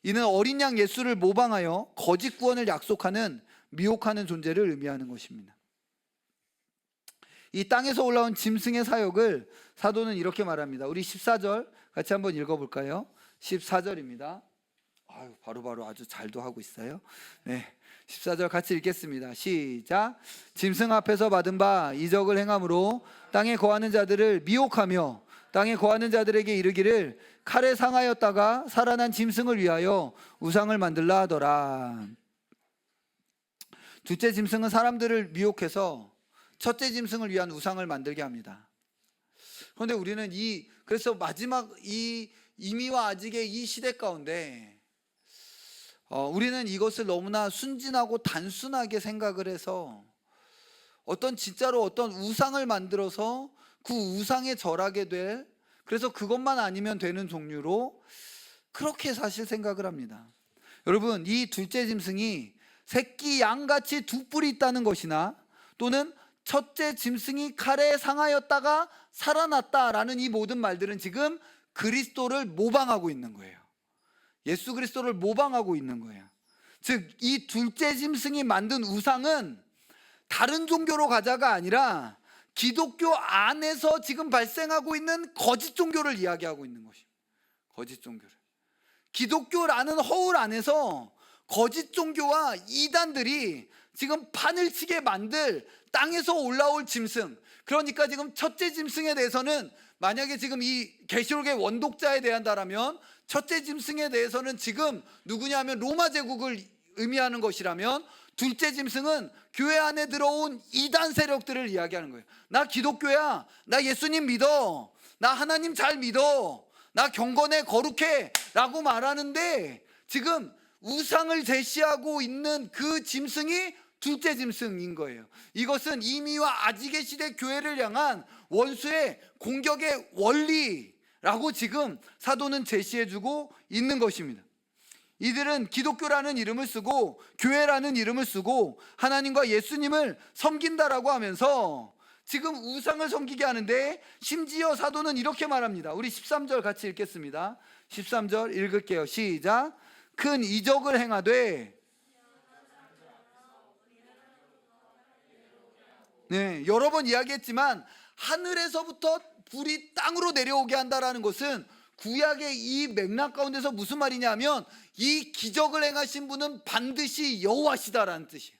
이는 어린 양 예수를 모방하여 거짓 구원을 약속하는 미혹하는 존재를 의미하는 것입니다. 이 땅에서 올라온 짐승의 사역을 사도는 이렇게 말합니다. 우리 14절 같이 한번 읽어볼까요? 14절입니다. 바로바로 아주 잘도 하고 있어요. 네, 14절 같이 읽겠습니다. 시작. 짐승 앞에서 받은 바 이적을 행함으로 땅에 거하는 자들을 미혹하며 땅에 거하는 자들에게 이르기를 칼에 상하였다가 살아난 짐승을 위하여 우상을 만들라 하더라. 둘째 짐승은 사람들을 미혹해서 첫째 짐승을 위한 우상을 만들게 합니다. 그런데 우리는 그래서 마지막 이 이미와 아직의 이 시대 가운데 우리는 이것을 너무나 순진하고 단순하게 생각을 해서 진짜로 어떤 우상을 만들어서 그 우상에 절하게 될, 그래서 그것만 아니면 되는 종류로 그렇게 사실 생각을 합니다. 여러분, 이 둘째 짐승이 새끼 양같이 두 뿔이 있다는 것이나 또는 첫째 짐승이 칼에 상하였다가 살아났다라는 이 모든 말들은 지금 그리스도를 모방하고 있는 거예요. 예수 그리스도를 모방하고 있는 거예요. 즉, 이 둘째 짐승이 만든 우상은 다른 종교로 가자가 아니라 기독교 안에서 지금 발생하고 있는 거짓 종교를 이야기하고 있는 것입니다. 거짓 종교를. 기독교라는 허울 안에서 거짓 종교와 이단들이 지금 판을 치게 만들 땅에서 올라올 짐승, 그러니까 지금 첫째 짐승에 대해서는 만약에 지금 이 계시록의 원독자에 대한다라면 첫째 짐승에 대해서는 지금 누구냐면 로마 제국을 의미하는 것이라면, 둘째 짐승은 교회 안에 들어온 이단 세력들을 이야기하는 거예요. 나 기독교야, 나 예수님 믿어, 나 하나님 잘 믿어, 나 경건해 거룩해 라고 말하는데 지금 우상을 제시하고 있는 그 짐승이 둘째 짐승인 거예요. 이것은 이미와 아직의 시대 교회를 향한 원수의 공격의 원리라고 지금 사도는 제시해주고 있는 것입니다. 이들은 기독교라는 이름을 쓰고 교회라는 이름을 쓰고 하나님과 예수님을 섬긴다라고 하면서 지금 우상을 섬기게 하는데, 심지어 사도는 이렇게 말합니다. 우리 13절 같이 읽겠습니다. 13절 읽을게요. 시작. 큰 이적을 행하되, 네, 여러 번 이야기했지만 하늘에서부터 불이 땅으로 내려오게 한다라는 것은 구약의 이 맥락 가운데서 무슨 말이냐면, 이 기적을 행하신 분은 반드시 여호와시다라는 뜻이에요.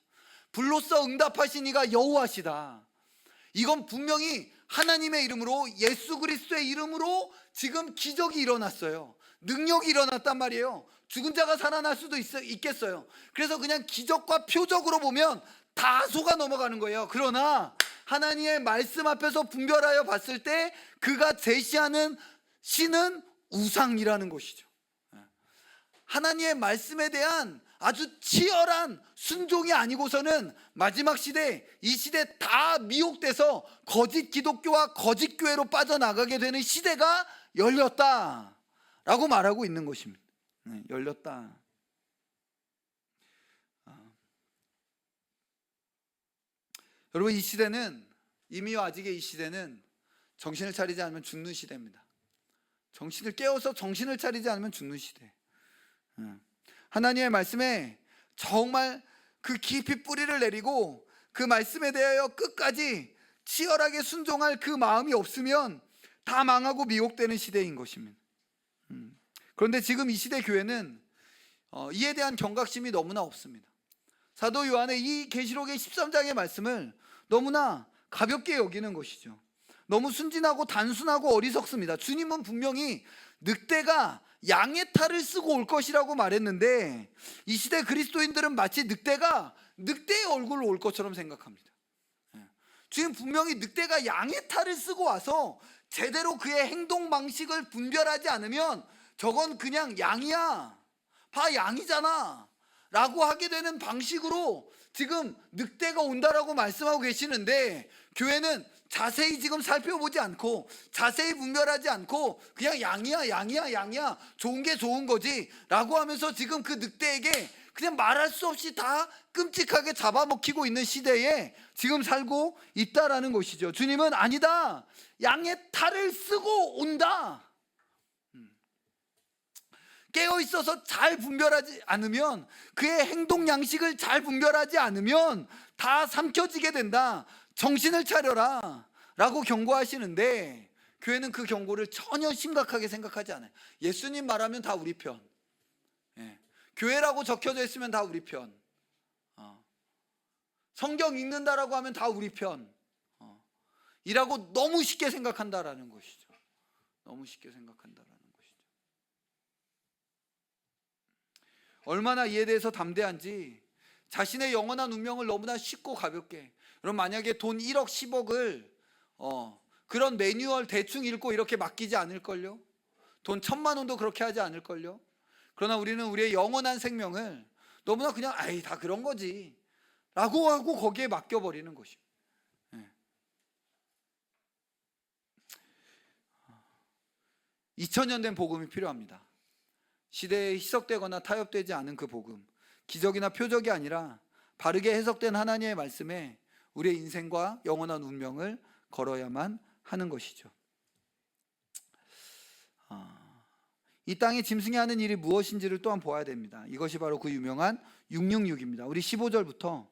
불로써 응답하신 이가 여호와시다. 이건 분명히 하나님의 이름으로, 예수 그리스도의 이름으로 지금 기적이 일어났어요. 능력이 일어났단 말이에요. 죽은 자가 살아날 수도 있겠어요. 그래서 그냥 기적과 표적으로 보면 다 속아 넘어가는 거예요. 그러나 하나님의 말씀 앞에서 분별하여 봤을 때 그가 제시하는 신은 우상이라는 것이죠. 하나님의 말씀에 대한 아주 치열한 순종이 아니고서는 마지막 시대, 이 시대 다 미혹돼서 거짓 기독교와 거짓 교회로 빠져나가게 되는 시대가 열렸다라고 말하고 있는 것입니다. 열렸다. 여러분, 이 시대는, 이미와 아직의 이 시대는 정신을 차리지 않으면 죽는 시대입니다. 정신을 깨워서 정신을 차리지 않으면 죽는 시대. 하나님의 말씀에 정말 그 깊이 뿌리를 내리고 그 말씀에 대하여 끝까지 치열하게 순종할 그 마음이 없으면 다 망하고 미혹되는 시대인 것입니다. 그런데 지금 이 시대 교회는 이에 대한 경각심이 너무나 없습니다. 사도 요한의 이 계시록의 13장의 말씀을 너무나 가볍게 여기는 것이죠. 너무 순진하고 단순하고 어리석습니다. 주님은 분명히 늑대가 양의 탈을 쓰고 올 것이라고 말했는데, 이 시대 그리스도인들은 마치 늑대가 늑대의 얼굴로 올 것처럼 생각합니다. 주님 분명히 늑대가 양의 탈을 쓰고 와서 제대로 그의 행동 방식을 분별하지 않으면 저건 그냥 양이야, 봐 양이잖아 라고 하게 되는 방식으로 지금 늑대가 온다라고 말씀하고 계시는데, 교회는 자세히 지금 살펴보지 않고 자세히 분별하지 않고 그냥 양이야 좋은 게 좋은 거지 라고 하면서 지금 그 늑대에게 그냥 말할 수 없이 다 끔찍하게 잡아먹히고 있는 시대에 지금 살고 있다라는 것이죠. 주님은 아니다, 양의 탈을 쓰고 온다. 깨어있어서 잘 분별하지 않으면, 그의 행동 양식을 잘 분별하지 않으면 다 삼켜지게 된다. 정신을 차려라 라고 경고하시는데, 교회는 그 경고를 전혀 심각하게 생각하지 않아요. 예수님 말하면 다 우리 편, 교회라고 적혀져 있으면 다 우리 편, 성경 읽는다라고 하면 다 우리 편 이라고 너무 쉽게 생각한다라는 것이죠. 너무 쉽게 생각한다라는 것이죠. 얼마나 이에 대해서 담대한지, 자신의 영원한 운명을 너무나 쉽고 가볍게. 여러분, 만약에 돈 1억 10억을 그런 매뉴얼 대충 읽고 이렇게 맡기지 않을걸요. 돈 1,000만 원도 그렇게 하지 않을걸요. 그러나 우리는 우리의 영원한 생명을 너무나 그냥 아이 다 그런 거지 라고 하고 거기에 맡겨버리는 것입니다. 2000년 된 복음이 필요합니다. 시대에 희석되거나 타협되지 않은 그 복음, 기적이나 표적이 아니라 바르게 해석된 하나님의 말씀에 우리의 인생과 영원한 운명을 걸어야만 하는 것이죠. 이 땅에 짐승이 하는 일이 무엇인지를 또한 보아야 됩니다. 이것이 바로 그 유명한 666입니다. 우리 15절부터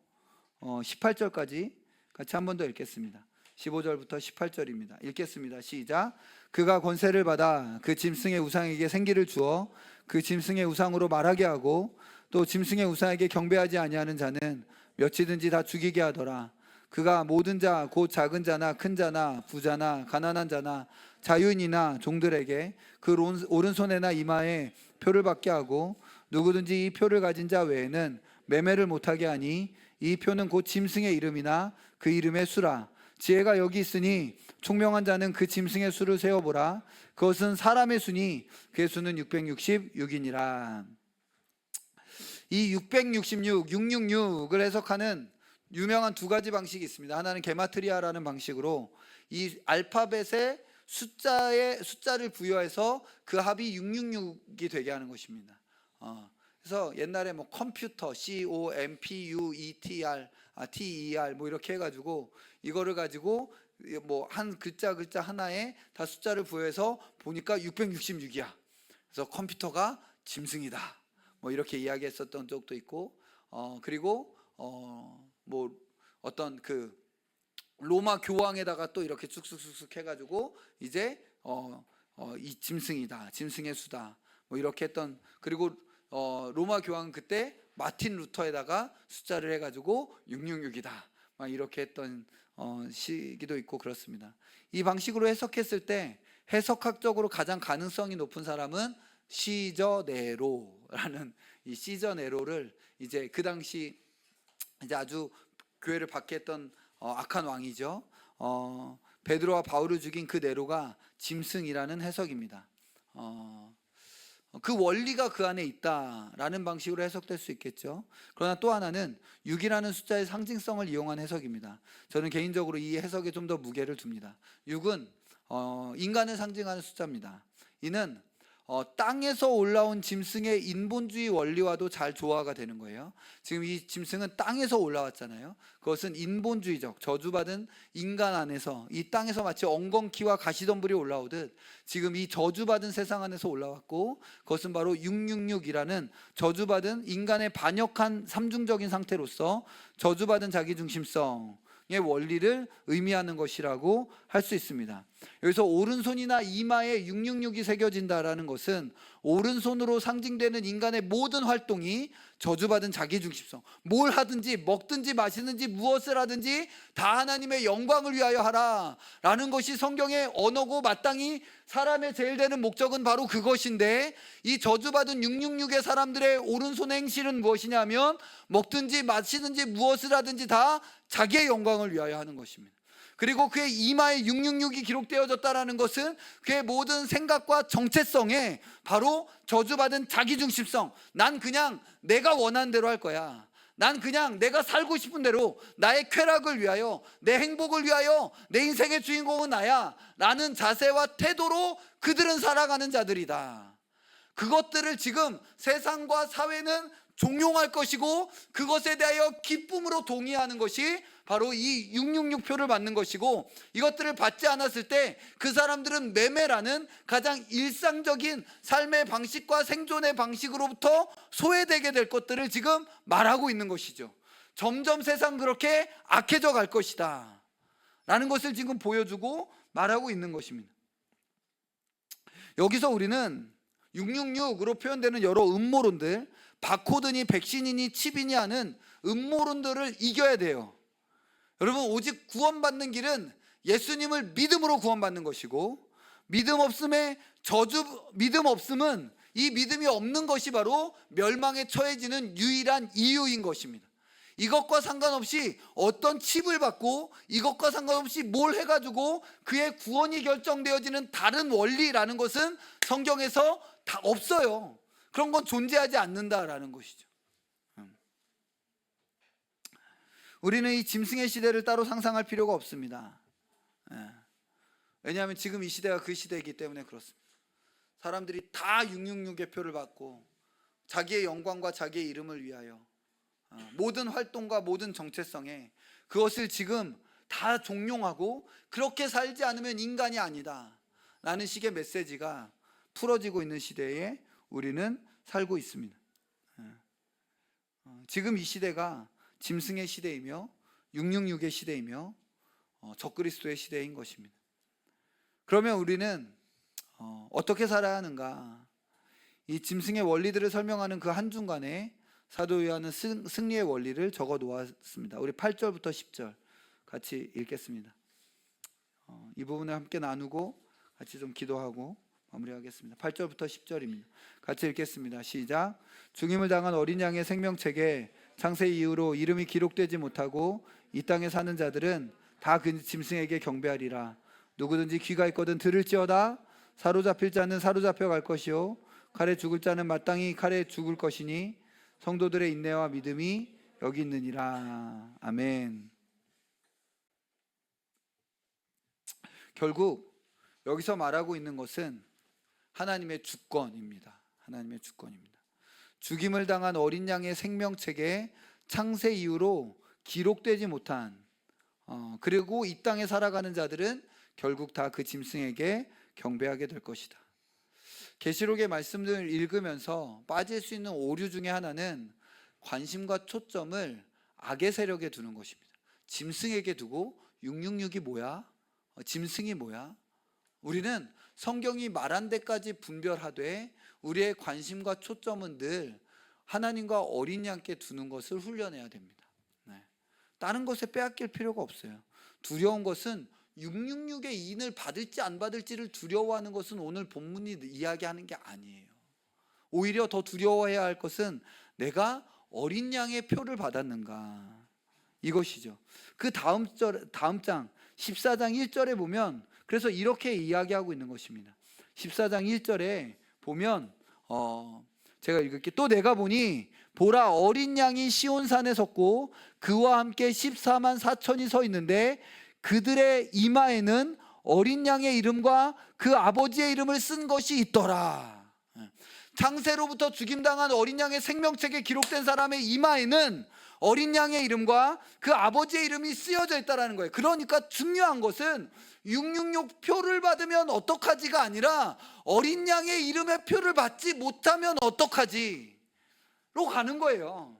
18절까지 같이 한 번 더 읽겠습니다. 15절부터 18절입니다. 읽겠습니다. 시작. 그가 권세를 받아 그 짐승의 우상에게 생기를 주어 그 짐승의 우상으로 말하게 하고 또 짐승의 우상에게 경배하지 아니하는 자는 몇이든지 다 죽이게 하더라. 그가 모든 자 곧 작은 자나 큰 자나 부자나 가난한 자나 자유인이나 종들에게 그 오른손에나 이마에 표를 받게 하고 누구든지 이 표를 가진 자 외에는 매매를 못하게 하니 이 표는 곧 짐승의 이름이나 그 이름의 수라. 지혜가 여기 있으니 총명한 자는 그 짐승의 수를 세어보라. 그것은 사람의 수니 그의 수는 666이니라. 이 666, 666을 해석하는 유명한 두 가지 방식이 있습니다. 하나는 게마트리아라는 방식으로 이 알파벳에 숫자를 부여해서 그 합이 666이 되게 하는 것입니다. 그래서 옛날에 뭐 컴퓨터 COMPUTER TER 뭐 이렇게 해가지고 이거를 가지고 뭐 한 글자 하나에 다 숫자를 부여해서 보니까 666이야. 그래서 컴퓨터가 짐승이다. 뭐 이렇게 이야기했었던 적도 있고, 그리고 뭐 어떤 그 로마 교황에다가 또 이렇게 쑥쑥쑥쑥 해가지고 이제 이 짐승이다, 짐승의 수다, 뭐 이렇게 했던. 그리고 로마 교황 그때 마틴 루터에다가 숫자를 해가지고 666이다, 막 이렇게 했던 시기도 있고 그렇습니다. 이 방식으로 해석했을 때 해석학적으로 가장 가능성이 높은 사람은 시저 네로라는 이 시저 네로를 이제 그 당시 이제 아주 교회를 박해했던 악한 왕이죠. 베드로와 바울을 죽인 그 네로가 짐승이라는 해석입니다. 그 원리가 그 안에 있다라는 방식으로 해석될 수 있겠죠. 그러나 또 하나는 6이라는 숫자의 상징성을 이용한 해석입니다. 저는 개인적으로 이 해석에 좀 더 무게를 둡니다. 6은 인간을 상징하는 숫자입니다. 이는 땅에서 올라온 짐승의 인본주의 원리와도 잘 조화가 되는 거예요. 지금 이 짐승은 땅에서 올라왔잖아요. 그것은 인본주의적 저주받은 인간 안에서, 이 땅에서 마치 엉겅퀴와 가시덤불이 올라오듯 지금 이 저주받은 세상 안에서 올라왔고, 그것은 바로 666이라는 저주받은 인간의 반역한 삼중적인 상태로서 저주받은 자기중심성 의 원리를 의미하는 것이라고 할 수 있습니다. 여기서 오른손이나 이마에 666이 새겨진다라는 것은 오른손으로 상징되는 인간의 모든 활동이 저주받은 자기중심성, 뭘 하든지 먹든지 마시든지 무엇을 하든지 다 하나님의 영광을 위하여 하라 라는 것이 성경의 언어고, 마땅히 사람의 제일 되는 목적은 바로 그것인데, 이 저주받은 666의 사람들의 오른손의 행실은 무엇이냐면 먹든지 마시든지 무엇을 하든지 다 자기의 영광을 위하여 하는 것입니다. 그리고 그의 이마에 666이 기록되어졌다는 것은 그의 모든 생각과 정체성에 바로 저주받은 자기중심성, 난 그냥 내가 원하는 대로 할 거야, 난 그냥 내가 살고 싶은 대로 나의 쾌락을 위하여, 내 행복을 위하여, 내 인생의 주인공은 나야 라는 자세와 태도로 그들은 살아가는 자들이다. 그것들을 지금 세상과 사회는 종용할 것이고 그것에 대하여 기쁨으로 동의하는 것이 바로 이 666표를 받는 것이고, 이것들을 받지 않았을 때 그 사람들은 매매라는 가장 일상적인 삶의 방식과 생존의 방식으로부터 소외되게 될 것들을 지금 말하고 있는 것이죠. 점점 세상 그렇게 악해져 갈 것이다 라는 것을 지금 보여주고 말하고 있는 것입니다. 여기서 우리는 666으로 표현되는 여러 음모론들, 바코드니 백신이니 칩이니 하는 음모론들을 이겨야 돼요. 여러분, 오직 구원받는 길은 예수님을 믿음으로 구원받는 것이고, 믿음 없음은 이 믿음이 없는 것이 바로 멸망에 처해지는 유일한 이유인 것입니다. 이것과 상관없이 어떤 칩을 받고 이것과 상관없이 뭘 해가지고 그의 구원이 결정되어지는 다른 원리라는 것은 성경에서 다 없어요. 그런 건 존재하지 않는다라는 것이죠. 우리는 이 짐승의 시대를 따로 상상할 필요가 없습니다. 왜냐하면 지금 이 시대가 그 시대이기 때문에 그렇습니다. 사람들이 다 666의 표를 받고 자기의 영광과 자기의 이름을 위하여 모든 활동과 모든 정체성에 그것을 지금 다 종용하고 그렇게 살지 않으면 인간이 아니다 라는 식의 메시지가 풀어지고 있는 시대에 우리는 살고 있습니다. 지금 이 시대가 짐승의 시대이며 666의 시대이며 적그리스도의 시대인 것입니다. 그러면 우리는 어떻게 살아야 하는가? 이 짐승의 원리들을 설명하는 그 한중간에 사도 요한은 승리의 원리를 적어 놓았습니다. 우리 8절부터 10절 같이 읽겠습니다. 이 부분을 함께 나누고 같이 좀 기도하고 마무리하겠습니다. 8절부터 10절입니다. 같이 읽겠습니다. 시작. 죽임을 당한 어린 양의 생명책에 창세 이후로 이름이 기록되지 못하고 이 땅에 사는 자들은 다 그 짐승에게 경배하리라. 누구든지 귀가 있거든 들을지어다. 사로잡힐 자는 사로잡혀 갈 것이요 칼에 죽을 자는 마땅히 칼에 죽을 것이니 성도들의 인내와 믿음이 여기 있느니라. 아멘. 결국 여기서 말하고 있는 것은 하나님의 주권입니다. 하나님의 주권입니다. 죽임을 당한 어린 양의 생명책에 창세 이후로 기록되지 못한 그리고 이 땅에 살아가는 자들은 결국 다 그 짐승에게 경배하게 될 것이다. 계시록의 말씀들을 읽으면서 빠질 수 있는 오류 중에 하나는 관심과 초점을 악의 세력에 두는 것입니다. 짐승에게 두고 666이 뭐야? 짐승이 뭐야? 우리는 성경이 말한 데까지 분별하되 우리의 관심과 초점은 늘 하나님과 어린 양께 두는 것을 훈련해야 됩니다. 다른 것에 빼앗길 필요가 없어요. 두려운 것은 666의 인을 받을지 안 받을지를 두려워하는 것은 오늘 본문이 이야기하는 게 아니에요. 오히려 더 두려워해야 할 것은 내가 어린 양의 표를 받았는가 이것이죠. 그 다음 장 14장 1절에 보면 그래서 이렇게 이야기하고 있는 것입니다. 14장 1절에 보면 제가 읽을게. 또 내가 보니 보라 어린 양이 시온산에 섰고 그와 함께 14만 4천이 서 있는데 그들의 이마에는 어린 양의 이름과 그 아버지의 이름을 쓴 것이 있더라. 창세로부터 죽임당한 어린 양의 생명책에 기록된 사람의 이마에는 어린 양의 이름과 그 아버지의 이름이 쓰여져 있다는 거예요. 그러니까 중요한 것은 666 표를 받으면 어떡하지가 아니라 어린 양의 이름의 표를 받지 못하면 어떡하지로 가는 거예요.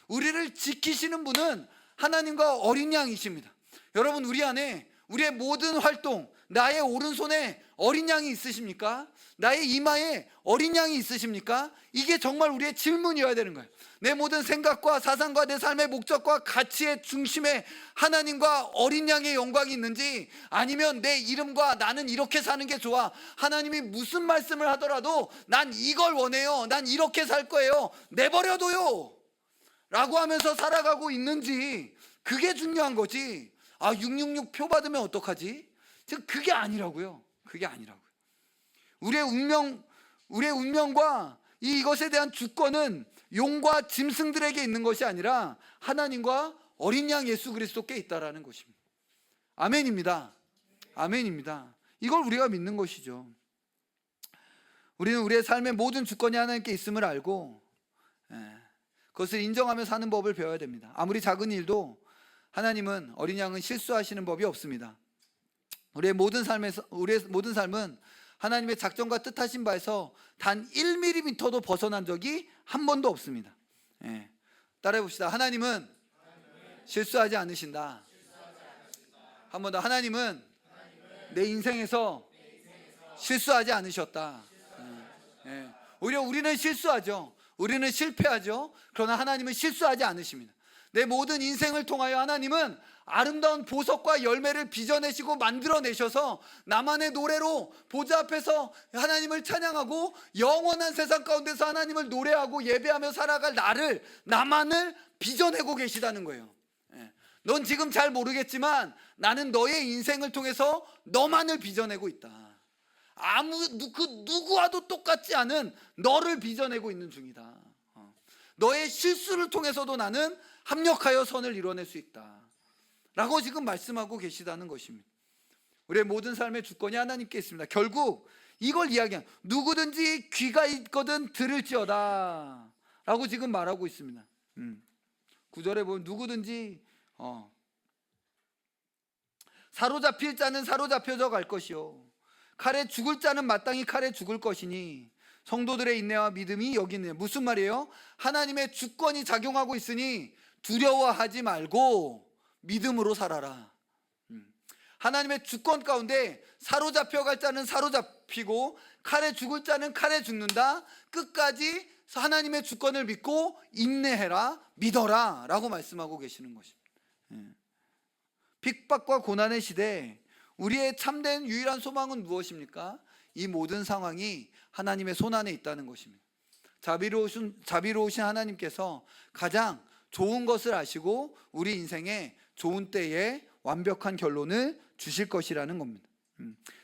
우리를 지키시는 분은 하나님과 어린 양이십니다. 여러분, 우리 안에 우리의 모든 활동, 나의 오른손에 어린 양이 있으십니까? 나의 이마에 어린 양이 있으십니까? 이게 정말 우리의 질문이어야 되는 거예요. 내 모든 생각과 사상과 내 삶의 목적과 가치의 중심에 하나님과 어린 양의 영광이 있는지, 아니면 내 이름과 나는 이렇게 사는 게 좋아, 하나님이 무슨 말씀을 하더라도 난 이걸 원해요, 난 이렇게 살 거예요, 내버려둬요 라고 하면서 살아가고 있는지, 그게 중요한 거지. 666 표 받으면 어떡하지? 지금 그게 아니라고요. 그게 아니라고요. 우리의 운명과 이것에 대한 주권은 용과 짐승들에게 있는 것이 아니라 하나님과 어린 양 예수 그리스도께 있다라는 것입니다. 아멘입니다. 아멘입니다. 이걸 우리가 믿는 것이죠. 우리는 우리의 삶의 모든 주권이 하나님께 있음을 알고 그것을 인정하며 사는 법을 배워야 됩니다. 아무리 작은 일도 하나님은, 어린 양은 실수하시는 법이 없습니다. 우리의 모든 삶은 하나님의 작정과 뜻하신 바에서 단 1mm도 벗어난 적이 한 번도 없습니다. 따라해 봅시다. 하나님은 실수하지 않으신다. 한 번 더. 하나님은 내 인생에서 실수하지 않으셨다. 오히려 우리는 실수하죠. 우리는 실패하죠. 그러나 하나님은 실수하지 않으십니다. 내 모든 인생을 통하여 하나님은 아름다운 보석과 열매를 빚어내시고 만들어내셔서 나만의 노래로 보좌 앞에서 하나님을 찬양하고 영원한 세상 가운데서 하나님을 노래하고 예배하며 살아갈 나만을 빚어내고 계시다는 거예요. 넌 지금 잘 모르겠지만 나는 너의 인생을 통해서 너만을 빚어내고 있다. 누구와도 똑같지 않은 너를 빚어내고 있는 중이다. 너의 실수를 통해서도 나는 합력하여 선을 이뤄낼 수 있다 라고 지금 말씀하고 계시다는 것입니다. 우리의 모든 삶의 주권이 하나님께 있습니다. 결국 이걸 이야기한, 누구든지 귀가 있거든 들을지어다 라고 지금 말하고 있습니다. 9절에 보면 누구든지 사로잡힐 자는 사로잡혀져 갈 것이요 칼에 죽을 자는 마땅히 칼에 죽을 것이니 성도들의 인내와 믿음이 여기 있네요. 무슨 말이에요? 하나님의 주권이 작용하고 있으니 두려워하지 말고 믿음으로 살아라. 하나님의 주권 가운데 사로잡혀갈 자는 사로잡히고 칼에 죽을 자는 칼에 죽는다. 끝까지 하나님의 주권을 믿고 인내해라, 믿어라 라고 말씀하고 계시는 것입니다. 핍박과 고난의 시대, 우리의 참된 유일한 소망은 무엇입니까? 이 모든 상황이 하나님의 손안에 있다는 것입니다. 자비로우신 하나님께서 가장 좋은 것을 아시고 우리 인생에 좋은 때에 완벽한 결론을 주실 것이라는 겁니다.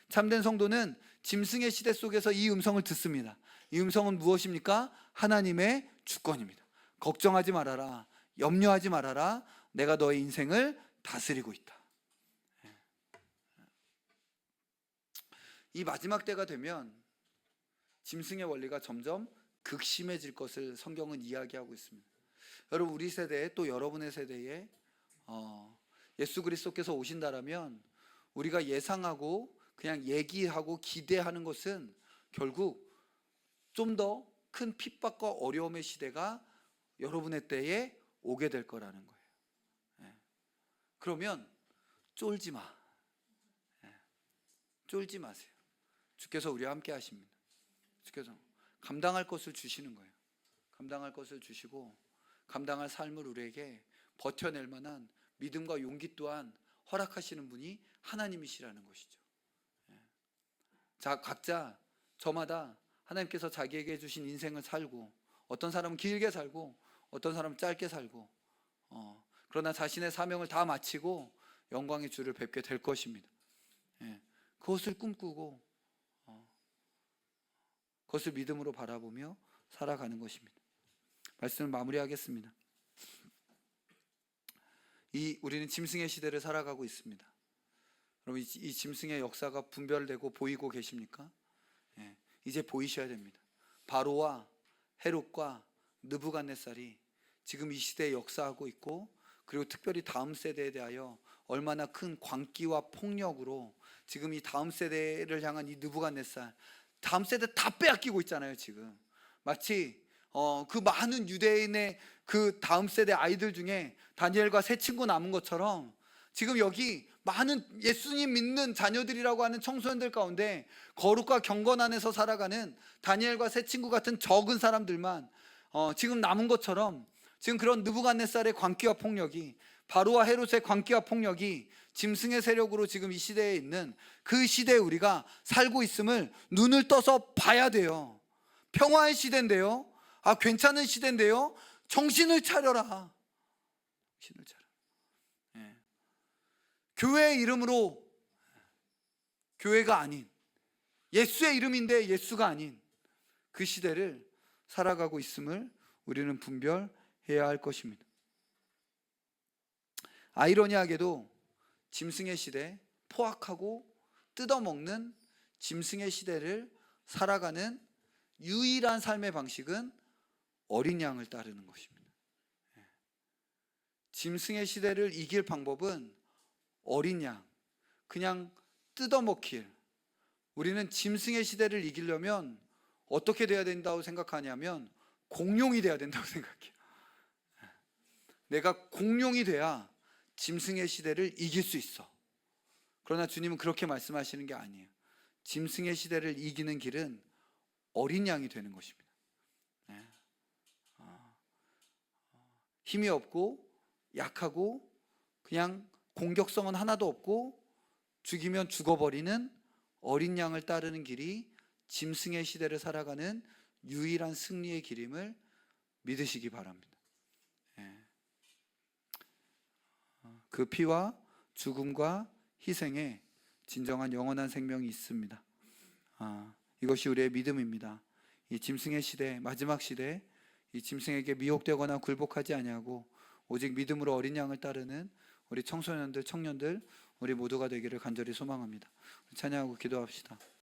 참된 성도는 짐승의 시대 속에서 이 음성을 듣습니다. 이 음성은 무엇입니까? 하나님의 주권입니다. 걱정하지 말아라, 염려하지 말아라, 내가 너의 인생을 다스리고 있다. 이 마지막 때가 되면 짐승의 원리가 점점 극심해질 것을 성경은 이야기하고 있습니다. 여러분, 우리 세대에, 또 여러분의 세대에 예수 그리스도께서 오신다라면 우리가 예상하고 그냥 얘기하고 기대하는 것은 결국 좀 더 큰 핍박과 어려움의 시대가 여러분의 때에 오게 될 거라는 거예요. 그러면 쫄지 마. 쫄지 마세요. 주께서 우리와 함께 하십니다. 주께서 감당할 것을 주시는 거예요. 감당할 것을 주시고 감당할 삶을 우리에게 버텨낼 만한 믿음과 용기 또한 허락하시는 분이 하나님이시라는 것이죠. 자, 각자 저마다 하나님께서 자기에게 주신 인생을 살고, 어떤 사람은 길게 살고 어떤 사람은 짧게 살고, 그러나 자신의 사명을 다 마치고 영광의 주를 뵙게 될 것입니다. 그것을 꿈꾸고 그것을 믿음으로 바라보며 살아가는 것입니다. 말씀을 마무리하겠습니다. 우리는 짐승의 시대를 살아가고 있습니다. 여러분, 이 짐승의 역사가 분별되고 보이고 계십니까? 이제 보이셔야 됩니다. 바로와 헤롯과 느부갓네살이 지금 이 시대에 역사하고 있고, 그리고 특별히 다음 세대에 대하여 얼마나 큰 광기와 폭력으로 지금 이 다음 세대를 향한 이 느부갓네살, 다음 세대 다 빼앗기고 있잖아요. 지금 마치 그 많은 유대인의 그 다음 세대 아이들 중에 다니엘과 세 친구 남은 것처럼 지금 여기 많은 예수님 믿는 자녀들이라고 하는 청소년들 가운데 거룩과 경건 안에서 살아가는 다니엘과 세 친구 같은 적은 사람들만 지금 남은 것처럼, 지금 그런 느부갓네살의 광기와 폭력이, 바로와 헤롯의 광기와 폭력이 짐승의 세력으로 지금 이 시대에 있는 그 시대에 우리가 살고 있음을 눈을 떠서 봐야 돼요. 평화의 시대인데요, 괜찮은 시대인데요, 정신을 차려라. 정신을 차려. 교회의 이름으로, 교회가 아닌 예수의 이름인데 예수가 아닌 그 시대를 살아가고 있음을 우리는 분별해야 할 것입니다. 아이러니하게도 짐승의 시대, 포악하고 뜯어먹는 짐승의 시대를 살아가는 유일한 삶의 방식은 어린 양을 따르는 것입니다. 짐승의 시대를 이길 방법은 어린 양, 그냥 뜯어먹힐, 우리는 짐승의 시대를 이기려면 어떻게 돼야 된다고 생각하냐면 공룡이 돼야 된다고 생각해요. 내가 공룡이 돼야 짐승의 시대를 이길 수 있어. 그러나 주님은 그렇게 말씀하시는 게 아니에요. 짐승의 시대를 이기는 길은 어린 양이 되는 것입니다. 힘이 없고 약하고 그냥 공격성은 하나도 없고 죽이면 죽어버리는 어린 양을 따르는 길이 짐승의 시대를 살아가는 유일한 승리의 길임을 믿으시기 바랍니다. 그 피와 죽음과 희생에 진정한 영원한 생명이 있습니다. 이것이 우리의 믿음입니다. 이 짐승의 시대, 마지막 시대, 이 짐승에게 미혹되거나 굴복하지 아니하고 오직 믿음으로 어린 양을 따르는 우리 청소년들, 청년들, 우리 모두가 되기를 간절히 소망합니다. 찬양하고 기도합시다.